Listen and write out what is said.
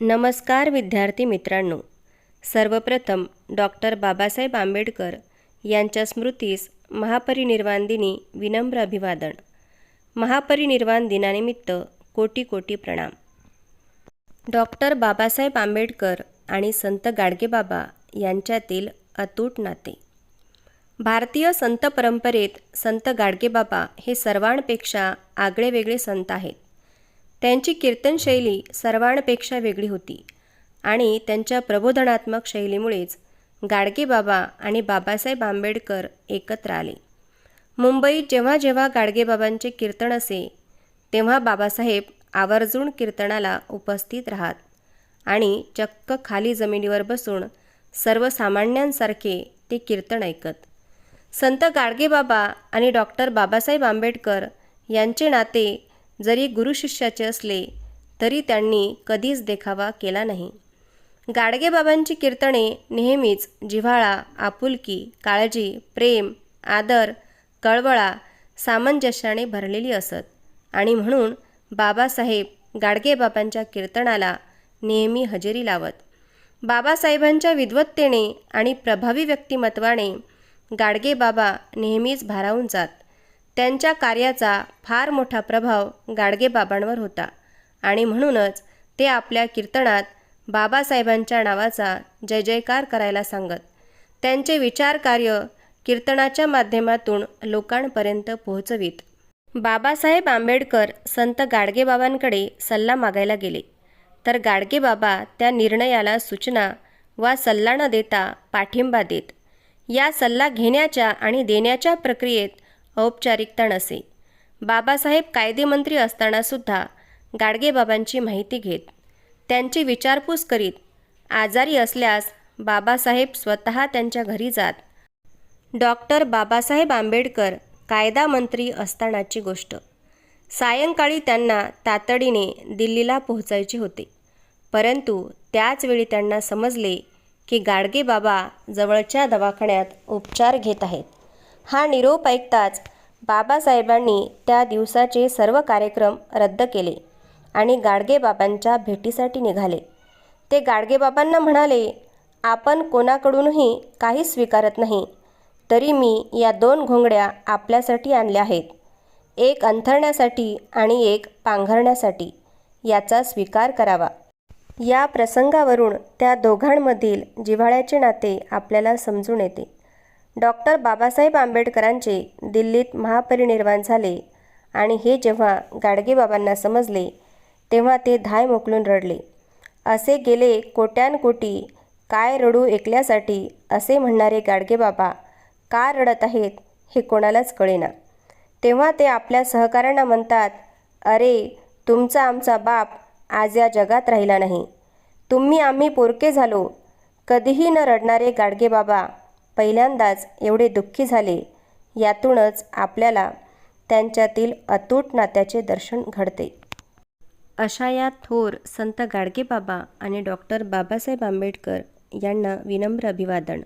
नमस्कार विद्यार्थी मित्रांनो, सर्वप्रथम डॉक्टर बाबासाहेब आंबेडकर यांच्या स्मृतीस महापरिनिर्वाण दिनी विनम्र अभिवादन. महापरिनिर्वाण दिनानिमित्त कोटी कोटी प्रणाम. डॉक्टर बाबासाहेब आंबेडकर आणि संत गाडगेबाबा यांच्यातील अतूट नाते. भारतीय संत परंपरेत संत गाडगेबाबा हे सर्वांपेक्षा आगळेवेगळे संत आहेत. त्यांची कीर्तनशैली सर्वांपेक्षा वेगळी होती आणि त्यांच्या प्रबोधनात्मक शैलीमुळेच गाडगेबाबा आणि बाबासाहेब आंबेडकर एकत्र आले. मुंबईत जेव्हा जेव्हा गाडगेबाबांचे कीर्तन असे तेव्हा बाबासाहेब आवर्जून कीर्तनाला उपस्थित राहत आणि चक्क खाली जमिनीवर बसून सर्वसामान्यांसारखे ते कीर्तन ऐकत. संत गाडगेबाबा आणि डॉक्टर बाबासाहेब आंबेडकर यांचे नाते जरी गुरुशिष्याचे असले तरी त्यांनी कधीच देखावा केला नाही. गाडगेबाबांची कीर्तने नेहमीच जिव्हाळा, आपुलकी, काळजी, प्रेम, आदर, कळवळा, सामंजस्याने भरलेली असत आणि म्हणून बाबासाहेब गाडगेबाबांच्या कीर्तनाला नेहमी हजेरी लावत. बाबासाहेबांच्या विद्वत्तेने आणि प्रभावी व्यक्तिमत्वाने गाडगेबाबा नेहमीच भारावून जात. त्यांच्या कार्याचा फार मोठा प्रभाव गाडगेबाबांवर होता आणि म्हणूनच ते आपल्या कीर्तनात बाबासाहेबांच्या नावाचा जय जयकार करायला सांगत. त्यांचे विचार कार्य कीर्तनाच्या माध्यमातून लोकांपर्यंत पोहोचवीत. बाबासाहेब आंबेडकर संत गाडगेबाबांकडे सल्ला मागायला गेले तर गाडगेबाबा त्या निर्णयाला सूचना वा सल्ला न देता पाठिंबा देत. या सल्ला घेण्याच्या आणि देण्याच्या प्रक्रियेत औपचारिकता नसे. बाबासाहेब कायदेमंत्री असतानासुद्धा गाडगेबाबांची माहिती घेत, त्यांची विचारपूस करीत. आजारी असल्यास बाबासाहेब स्वतः त्यांच्या घरी जात. डॉक्टर बाबासाहेब आंबेडकर कायदा मंत्री असतानाची गोष्ट. सायंकाळी त्यांना तातडीने दिल्लीला पोहोचायचे होते, परंतु त्याचवेळी त्यांना समजले की गाडगेबाबा जवळच्या दवाखान्यात उपचार घेत आहेत. हा निरोप ऐकताच बाबासाहेबांनी त्या दिवसाचे सर्व कार्यक्रम रद्द केले आणि गाडगेबाबांच्या भेटीसाठी निघाले. ते गाडगेबाबांना म्हणाले, आपण कोणाकडूनही काही स्वीकारत नाही, तरी मी या 2 घोंगड्या आपल्यासाठी आणल्या आहेत, एक अंथरण्यासाठी आणि एक पांघरण्यासाठी. याचा स्वीकार करावा. या प्रसंगावरून त्या दोघांमधील जिव्हाळ्याचे नाते आपल्याला समजून येते. डॉक्टर बाबासाहेब आंबेडकरांचे दिल्लीत महापरिनिर्वाण झाले आणि हे जेव्हा गाडगेबाबांना समजले तेव्हा ते धाय मोकलून रडले. असे गेले कोट्यानकोटी काय रडू ऐकल्यासाठी असे म्हणणारे गाडगेबाबा का रडत आहेत हे कोणालाच कळेना. तेव्हा ते आपल्या सहकाऱ्यांना म्हणतात, अरे तुमचा आमचा बाप आज या जगात राहिला नाही, तुम्ही आम्ही पोरके झालो. कधीही न रडणारे गाडगेबाबा पहिल्यांदाच एवढे दुःखी झाले. यातूनच आपल्याला त्यांच्यातील अतूट नात्याचे दर्शन घडते. अशा या थोर संत गाडगेबाबा आणि डॉक्टर बाबासाहेब आंबेडकर यांना विनम्र अभिवादन.